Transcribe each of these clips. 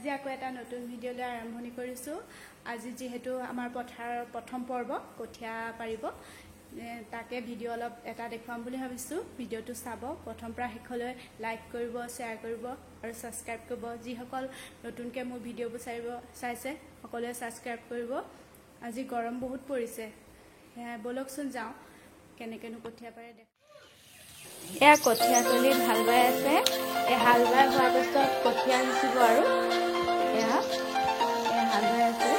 আজি আকৌ এটা নতুন ভিডিঅ' লৈ আৰম্ভণি কৰিছোঁ। আজি যেহেতু আমাৰ পথাৰৰ প্ৰথম পৰ্ব কঠীয়া পাৰিব, তাকে ভিডিঅ' অলপ এটা দেখুৱাম বুলি ভাবিছোঁ। ভিডিঅ'টো চাব, প্ৰথম পৰা শেষলৈ লাইক কৰিব, শ্বেয়াৰ কৰিব আৰু ছাবস্ক্ৰাইব কৰিব। যিসকল নতুনকৈ মোৰ ভিডিঅ'বোৰ চাইছে সকলোৱে ছাবস্ক্ৰাইব কৰিব। আজি গৰম বহুত পৰিছে, ব'লকচোন যাওঁ কেনেকৈনো কঠীয়া পাৰে দেখ। এয়া কঠীয়াতলিত হাল বাই আছে। এই হাল বাই হোৱাৰ পিছত কঠীয়া সিঁচিব আৰু এয়া হাল বাই আছে।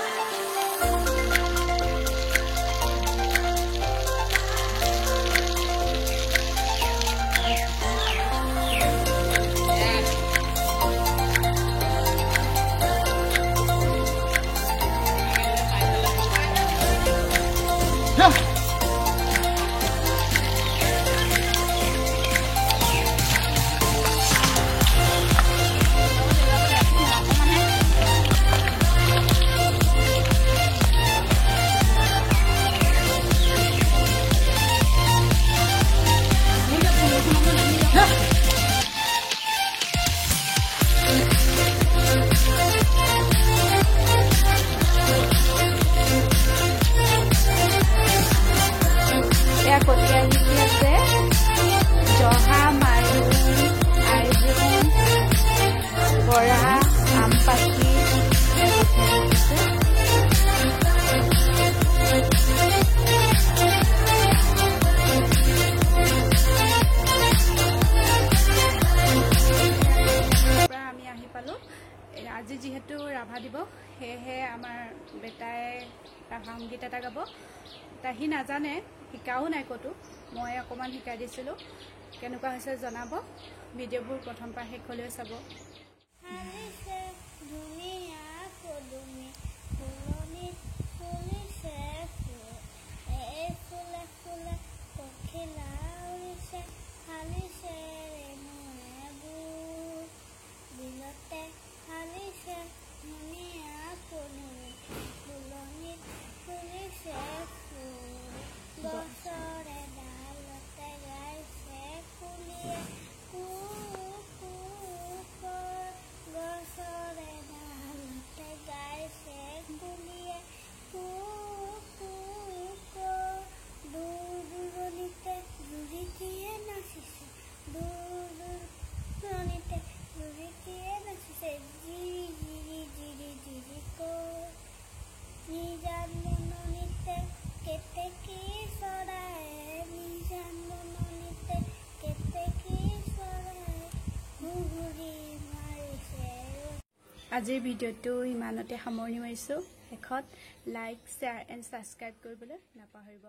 কঠীয়া সিঁচি আছে জহা, মাৰুণ, আইজোং, বৰা, আমপাখি। আমি আহি পালোঁ। আজি যিহেতু ৰাভা দিৱস, সেয়েহে আমাৰ বেটাই ৰাভা সংগীত এটা গাব। সি নাজানে, শিকাও নাই ক'তো, মই অকণমান শিকাই দিছিলোঁ। কেনেকুৱা হৈছে জনাব। ভিডিঅ'বোৰ প্ৰথম পৰা শেষলৈ চাব। আজিৰ ভিডিঅ'টো ইমানতে সামৰণি মাৰিছোঁ। শেষত লাইক, শ্বেয়াৰ এণ্ড ছাবস্ক্ৰাইব কৰিবলৈ নাপাহৰিব।